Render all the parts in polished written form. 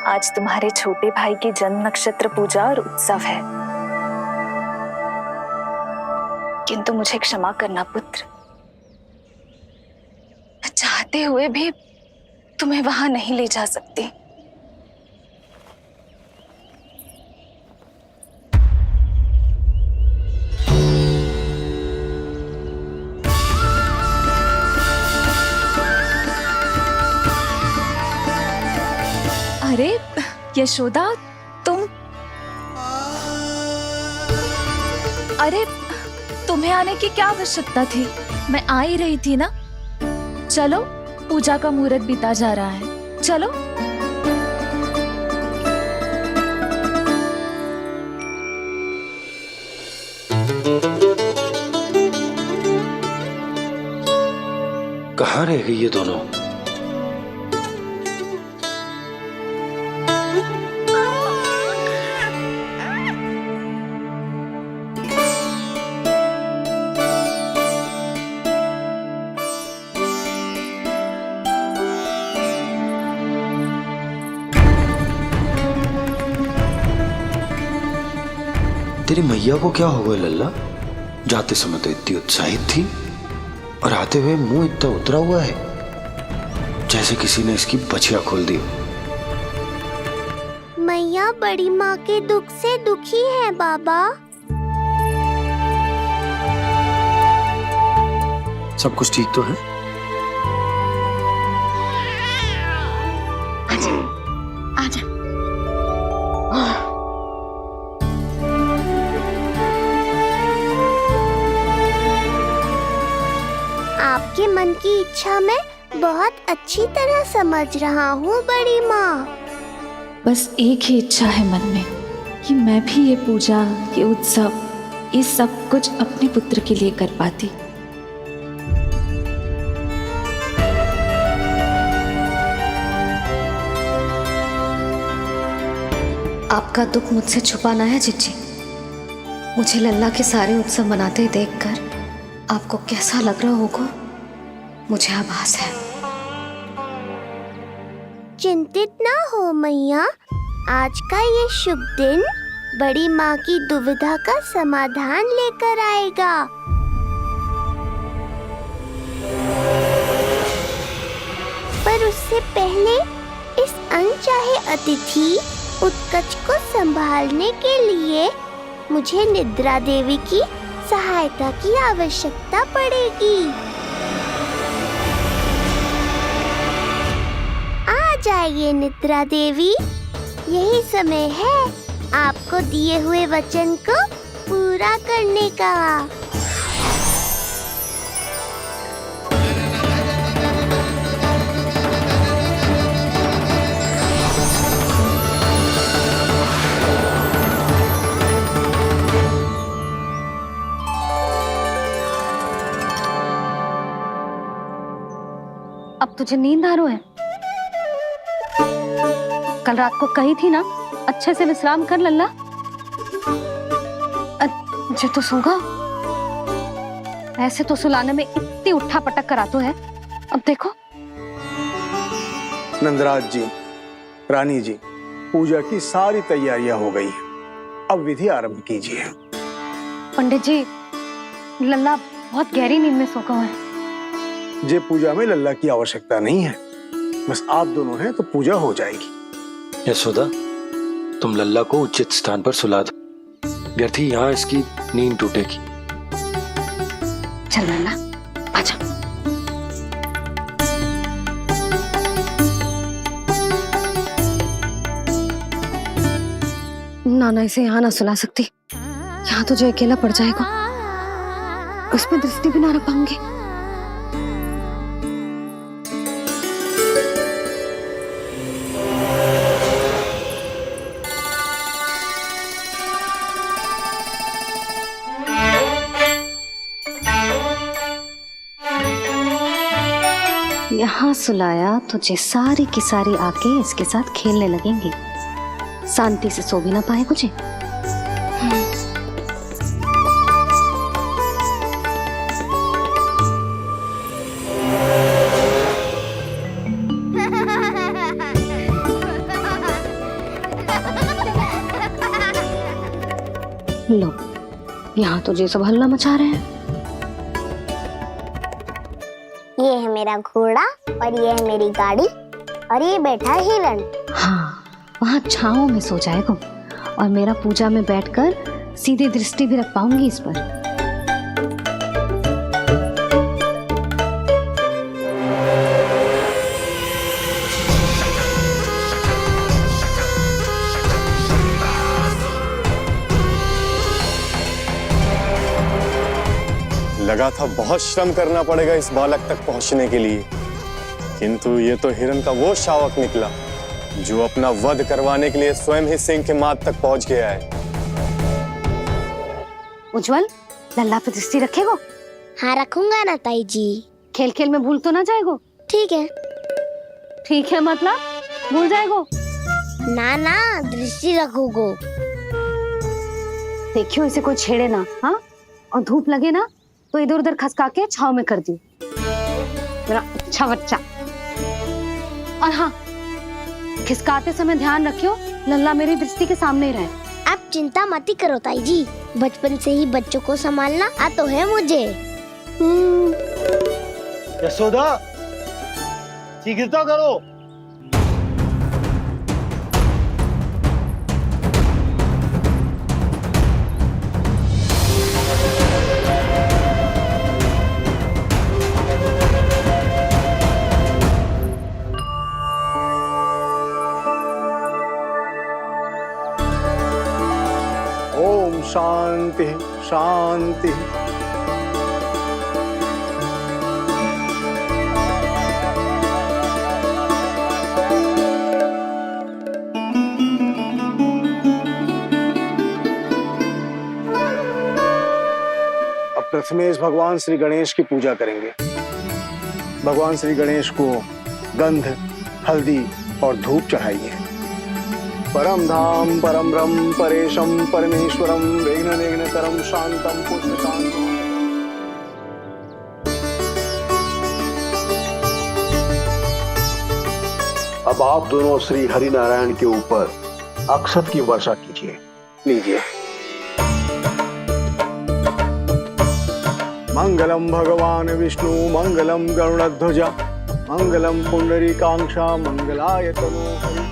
आज तुम्हारे छोटे भाई की जन्म नक्षत्र पूजा और उत्सव है, किंतु मुझे क्षमा करना पुत्र, चाहते हुए भी तुम्हें वहां नहीं ले जा सकती। अरे यशोदा, अरे तुम्हें आने की क्या आवश्यकता थी? मैं आ ही रही थी ना। चलो, पूजा का मुहूर्त बीता जा रहा है, चलो। कहाँ रह गई ये दोनों? तेरी मैया को क्या हो गया लल्ला? जाते समय तो इतनी उत्साहित थी और आते हुए मुंह इतना उतरा हुआ है जैसे किसी ने इसकी बचिया खोल दी। मैया बड़ी माँ के दुख से दुखी है बाबा। सब कुछ ठीक तो है? आजा। आपके मन की इच्छा मैं बहुत अच्छी तरह समझ रहा हूँ बड़ी माँ। बस एक ही इच्छा है मन में कि मैं भी ये पूजा, ये उत्सव, ये सब कुछ अपने पुत्र के लिए कर पाती। आपका दुख मुझसे छुपाना है जिज्जी। मुझे लल्ला के सारे उत्सव मनाते देखकर आपको कैसा लग रहा होगा, मुझे आभास है। चिंतित ना हो मैया, आज का ये शुभ दिन बड़ी माँ की दुविधा का समाधान लेकर आएगा। पर उससे पहले इस अनचाहे अतिथि उत्कच को संभालने के लिए मुझे निद्रा देवी की सहायता की आवश्यकता पड़ेगी। आ जाइए निद्रा देवी, यही समय है आपको दिए हुए वचन को पूरा करने का। अब तुझे नींद आ रही है? कल रात को कही थी ना अच्छे से विश्राम कर लल्ला। जे तो सोगा, ऐसे तो सुलाने में इतनी उठा पटक करा तो है। अब देखो। नंदराज जी, रानी जी, पूजा की सारी तैयारियां हो गई हैं। अब विधि आरंभ कीजिए। पंडित जी, लल्ला बहुत गहरी नींद में सोगा है। जे पूजा में लल्ला की आवश्यकता नहीं है, बस आप दोनों हैं तो पूजा हो जाएगी। यशोदा, तुम लल्ला को उचित स्थान पर सुला दो, व्यर्थ ही यहाँ इसकी नींद टूटेगी। चल लल्ला, आजा। नाना इसे यहाँ ना सुला सकती, यहाँ तो जो अकेला पड़ जाएगा, उसमें दृष्टि भी ना रख पाऊंगी। यहाँ सुलाया तो जे सारी की सारी आके इसके साथ खेलने लगेंगी, शांति से सो भी ना पाए मुझे। लो, यहाँ तो ये सब हल्ला मचा रहे हैं। ये है मेरा घोड़ा और ये है मेरी गाड़ी और ये बैठा है हिरण। हाँ, वहाँ छांव में सो जाएगा और मेरा पूजा में बैठकर सीधी दृष्टि भी रख पाऊंगी इस पर। लगा था बहुत श्रम करना पड़ेगा इस बालक तक पहुंचने के लिए, किंतु ये तो हिरण का वो शावक निकला जो अपना वध करवाने के लिए स्वयं ही सिंह के माथ तक पहुंच गया है। उज्जवल, लल्ला पे दृष्टि रखेगो? हाँ रखूंगा ना ताई जी। खेल खेल में भूल तो ना जाएगो? ठीक है। ठीक है मतलब भूल जाएगो? ना ना, दृष्टि रखोगो। देखियो इसे कोई छेड़े ना, हाँ? और धूप लगे ना तो इधर उधर खसका के छाव में कर दी। मेरा अच्छा बच्चा। और हाँ, खिसकाते समय ध्यान रखियो लल्ला मेरी दृष्टि के सामने ही रहे। आप चिंता मत ही करो ताई जी, बचपन से ही बच्चों को संभालना आता है मुझे। यशोदा, शीघ्रता करो। ओम शांति शांति। अब प्रथमेश भगवान श्री गणेश की पूजा करेंगे। भगवान श्री गणेश को गंध, हल्दी और धूप चढ़ाइए। परम धाम परम ब्रह्म परेशम परमेश्वरम विघ्न निघ्नकरम शांतम पुष्टकांतम। अब आप दोनों श्री हरि नारायण के ऊपर अक्षत की वर्षा कीजिए। लीजिए। मंगलम भगवान विष्णु मंगलम गरुड़ध्वजा मंगलम पुंडरीकाक्षा मंगलाय तनोहरि।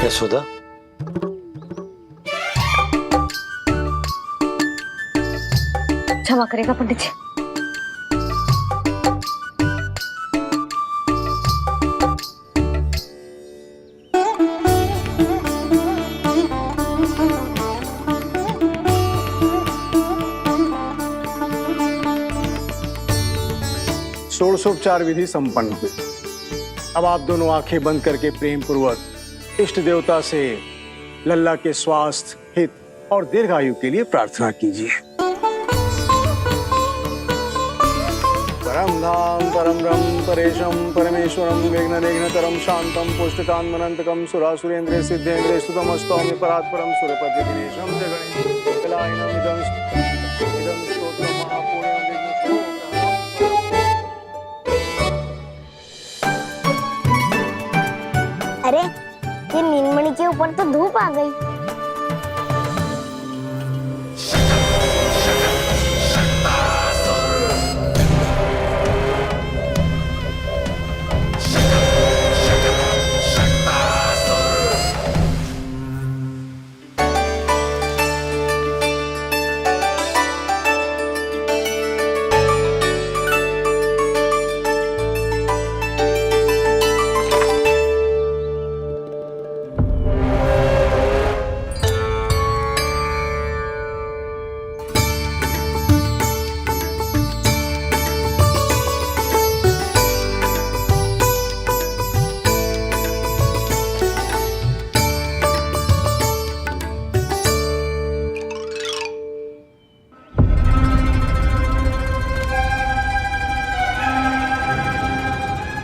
यशोदा, क्षमा करेगा पंडित जी। षोडशोपचार विधि संपन्न हुई। अब आप दोनों आंखें बंद करके प्रेम पूर्वक इष्ट देवता से लल्ला के स्वास्थ्य, हित और दीर्घायु के लिए प्रार्थना कीजिए। परम धाम परम ब्रह्म परेशम परमेश्वरम विघ्न निघ्नकरम शांतम पुष्टकांतमनंतकम सुरासुरेंद्र सिद्धेंद्र स्तुतम स्तौम्य परात्परम सुरपति दिनेशम जगणेश कलायनम इदं स्तोत्रम महापुण्यम विघ्नशो। अरे ये नीलमणि के ऊपर तो धूप आ गई।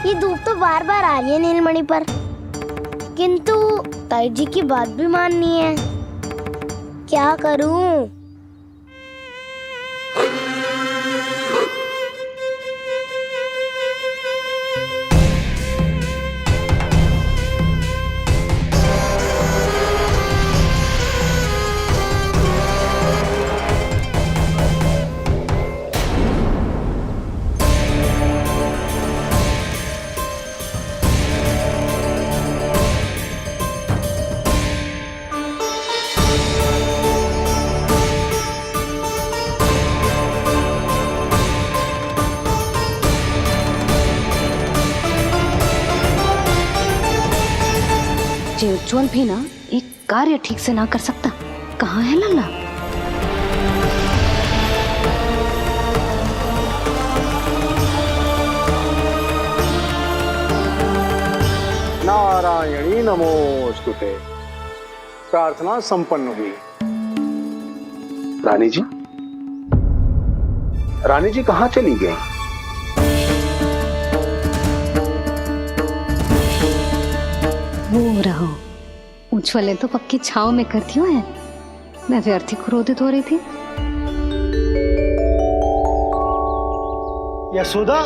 ये धूप तो बार बार आ रही है नीलमणि पर, किंतु ताई जी की बात भी माननी है। क्या करूं? जे उज्जवल भी ना एक कार्य ठीक से ना कर सकता, कहाँ है लल्ला? नारायणी नमोस्तुते। प्रार्थना संपन्न हुई। रानी जी, रानी जी कहाँ चली गई? वो रहो, उज्जवल ने तो पक्की छाव में कर दियो है। मैं व्यर्थ ही क्रोधित हो रही थी। यशोदा,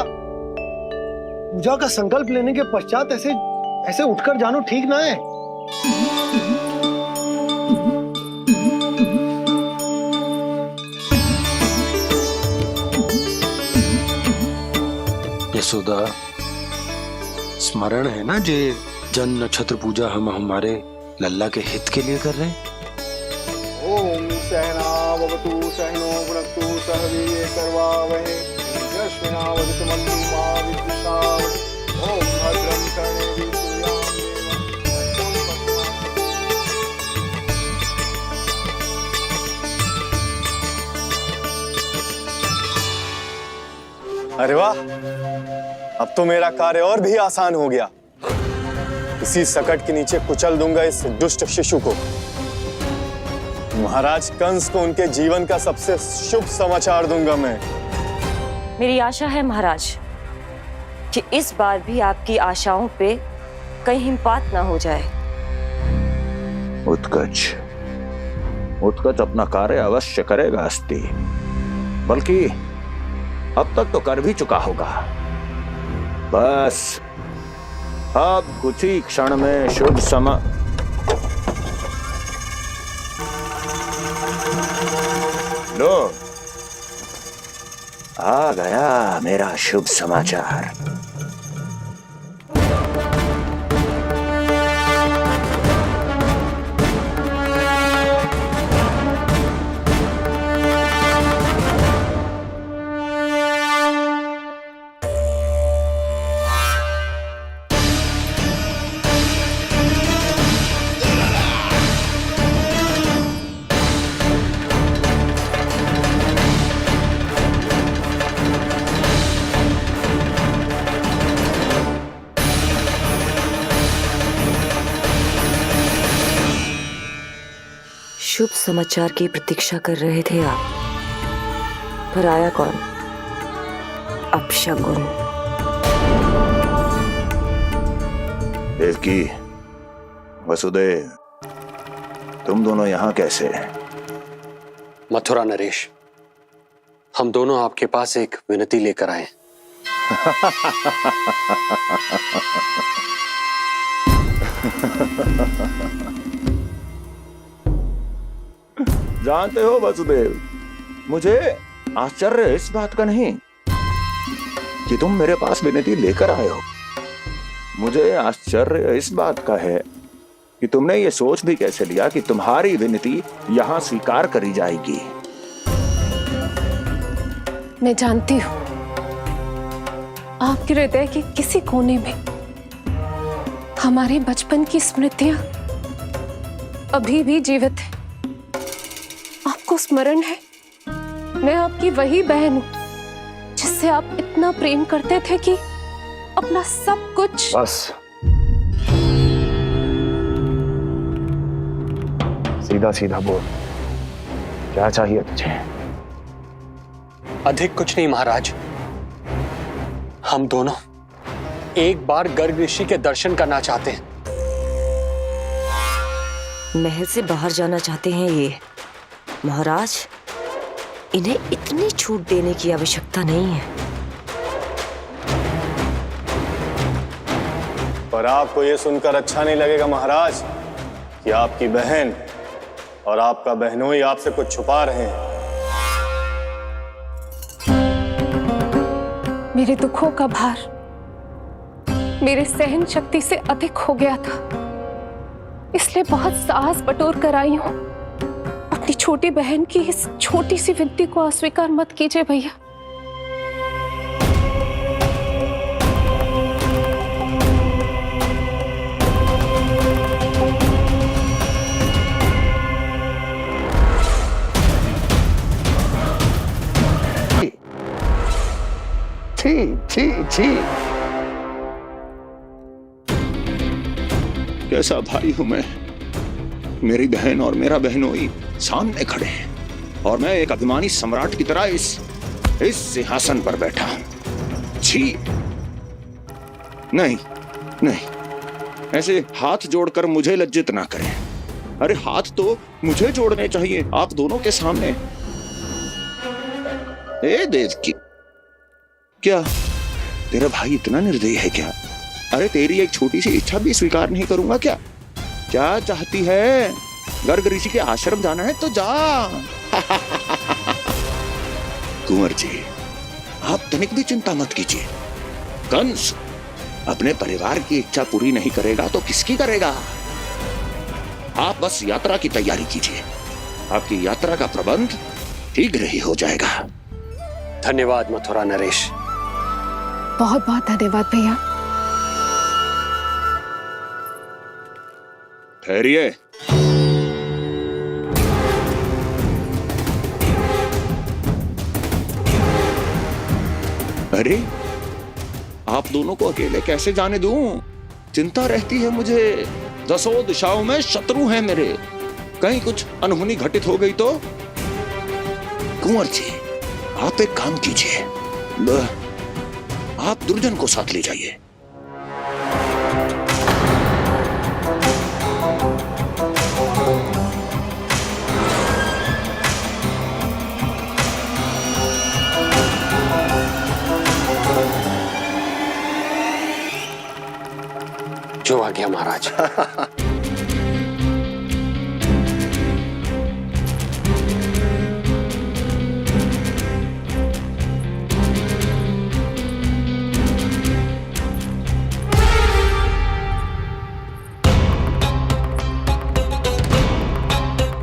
पूजा का संकल्प लेने के पश्चात ऐसे ऐसे उठकर जानो ठीक ना है। यशोदा, स्मरण है ना जे जन नक्षत्र पूजा हम हमारे लल्ला के हित के लिए कर रहे हैं। ओम सहनावतु सहनो भुनक्तु सह वीर्येण करवावहै तेजस्विनावधीतमस्तु मा विद्विषावहै। ओम भद्रं कर्णेभिः सूर्यां देवं। अरे वाह, अब तो मेरा कार्य और भी आसान हो गया। इसी सकट के नीचे कुचल दूंगा इस दुष्ट शिशु को। महाराज कंस को उनके जीवन का सबसे शुभ समाचार दूंगा मैं। मेरी आशा है महाराज कि इस बार भी आपकी आशाओं पे कहीं हिमपात ना हो जाए। उत्कच, उत्कच अपना कार्य अवश्य करेगा अस्ति, बल्कि अब तक तो कर भी चुका होगा। बस अब कुछ ही क्षण में शुभ समय। लो, आ गया मेरा शुभ समाचार। शुभ समाचार की प्रतीक्षा कर रहे थे आप, पर आया कौन? अपशगुन। देवकी, वसुदेव, तुम दोनों यहाँ कैसे? मथुरा नरेश, हम दोनों आपके पास एक विनती लेकर आए। जानते हो वसुदेव, मुझे आश्चर्य इस बात का नहीं कि तुम मेरे पास विनती लेकर आए हो। मुझे आश्चर्य इस बात का है कि तुमने ये सोच भी कैसे लिया कि तुम्हारी विनती यहाँ स्वीकार करी जाएगी। मैं जानती हूँ आपके हृदय के किसी कोने में हमारे बचपन की स्मृतियां अभी भी जीवित है। आपको स्मरण है, मैं आपकी वही बहन हूं जिससे आप इतना प्रेम करते थे कि अपना सब कुछ। बस सीधा सीधा बोल, क्या चाहिए तुझे? अधिक कुछ नहीं महाराज, हम दोनों एक बार गर्ग ऋषि के दर्शन करना चाहते हैं। महल से बाहर जाना चाहते हैं ये महाराज। इन्हें इतनी छूट देने की आवश्यकता नहीं है। पर आपको यह सुनकर अच्छा नहीं लगेगा महाराज कि आपकी बहन और आपका बहनोई आपसे कुछ छुपा रहे हैं। मेरे दुखों का भार मेरे सहन शक्ति से अधिक हो गया था, इसलिए बहुत साहस बटोर कर आई हूं। अपनी छोटी बहन की इस छोटी सी विनती को अस्वीकार मत कीजिए भैया। छी छी छी। कैसा भाई हूं मैं। मेरी बहन और मेरा बहनोई सामने खड़े हैं और मैं एक अभिमानी सम्राट की तरह इस सिंहासन पर बैठा हूं। छी। नहीं नहीं, ऐसे हाथ जोड़कर मुझे लज्जित ना करें। अरे हाथ तो मुझे जोड़ने चाहिए आप दोनों के सामने। ए देवकी, क्या तेरा भाई इतना निर्दयी है क्या? अरे तेरी एक छोटी सी इच्छा भी स्वीकार नहीं करूंगा क्या? क्या चाहती है? गर्ग ऋषि के आश्रम जाना है तो जा। कुंवर जी, आप तनिक भी चिंता मत कीजिए। कंस अपने परिवार की इच्छा पूरी नहीं करेगा तो किसकी करेगा? आप बस यात्रा की तैयारी कीजिए। आपकी यात्रा का प्रबंध शीघ्र ही हो जाएगा। धन्यवाद मथुरा नरेश। बहुत बहुत धन्यवाद भैया। ठहरिए। अरे आप दोनों को अकेले कैसे जाने दूं? चिंता रहती है मुझे। दसों दिशाओं में शत्रु हैं मेरे। कहीं कुछ अनहोनी घटित हो गई तो? कुंवर जी, आप एक काम कीजिए, आप दुर्जन को साथ ले जाइए। जो आ गया महाराज।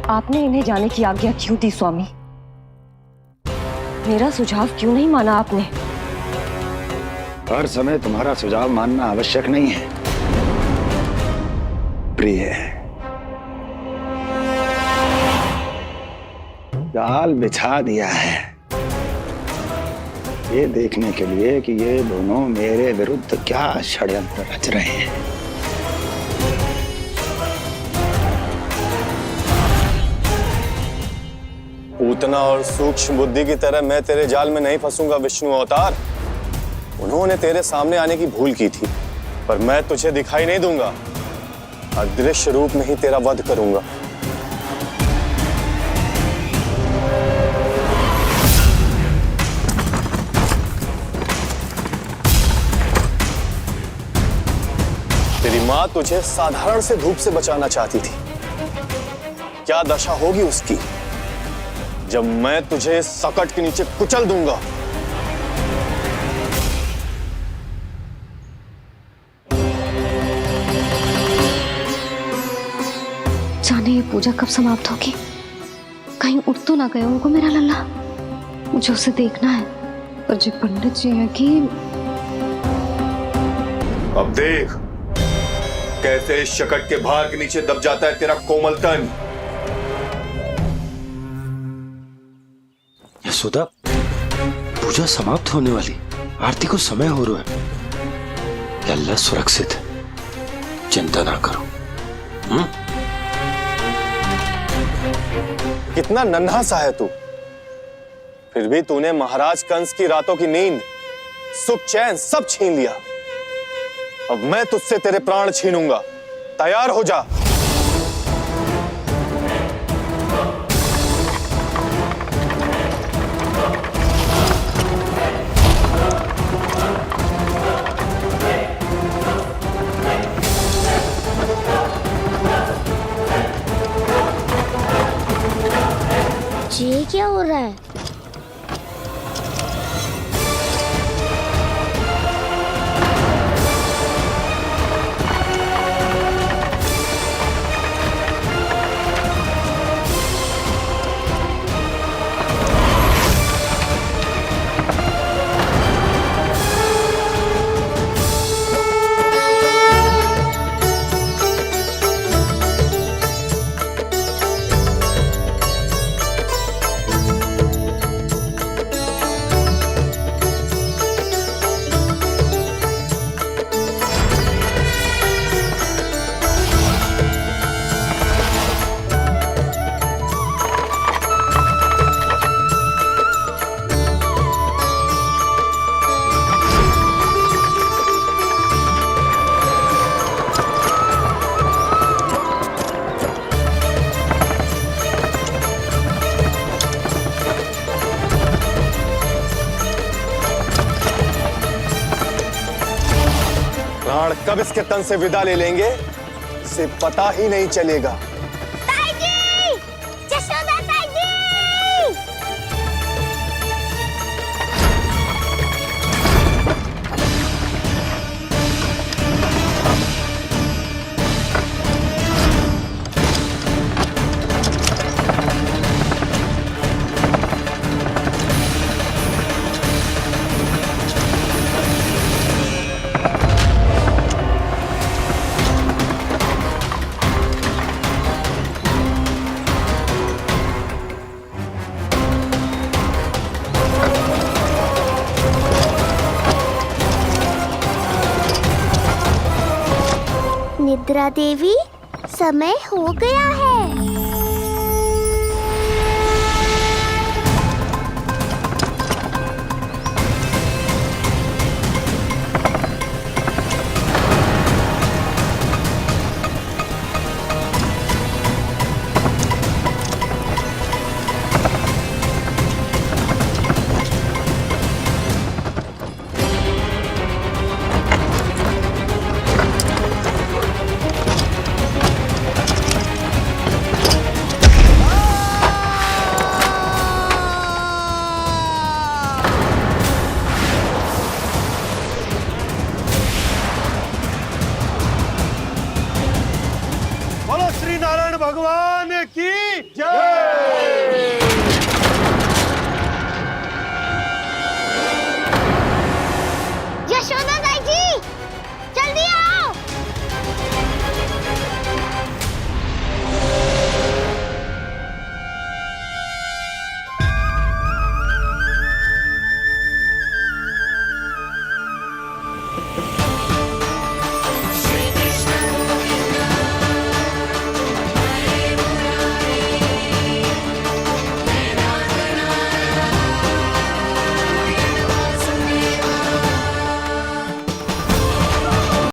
आपने इन्हें जाने की आज्ञा क्यों दी स्वामी? मेरा सुझाव क्यों नहीं माना आपने? हर समय तुम्हारा सुझाव मानना आवश्यक नहीं है प्रिय। जाल बिछा दिया है ये देखने के लिए कि ये दोनों मेरे विरुद्ध क्या षड्यंत्र रच रहे हैं। पूतना और सूक्ष्म बुद्धि की तरह मैं तेरे जाल में नहीं फंसूंगा विष्णु अवतार। उन्होंने तेरे सामने आने की भूल की थी, पर मैं तुझे दिखाई नहीं दूंगा। अदृश्य रूप में ही तेरा वध करूंगा। तेरी मां तुझे साधारण से धूप से बचाना चाहती थी। क्या दशा होगी उसकी जब मैं तुझे सकट के नीचे कुचल दूंगा। जाने ये पूजा कब समाप्त होगी? कहीं उठ तो ना गया उनको मेरा लल्ला। मुझे उसे देखना है। पर जो पंडित जी है कि अब देख कैसे इस शकट के भार के नीचे दब जाता है तेरा कोमल तन। यशोदा, पूजा समाप्त होने वाली, आरती को समय हो रहा है। अल्लाह सुरक्षित है, चिंता ना करो। कितना नन्हा सा है तू, फिर भी तूने महाराज कंस की रातों की नींद, सुख चैन सब छीन लिया। अब मैं तुझसे तेरे प्राण छीनूंगा। तैयार हो जा। ये क्या हो रहा है? कब इसके तन से विदा ले लेंगे इसे पता ही नहीं चलेगा। ताई जी! जशोदा ताई जी! निद्रा देवी, समय हो गया है।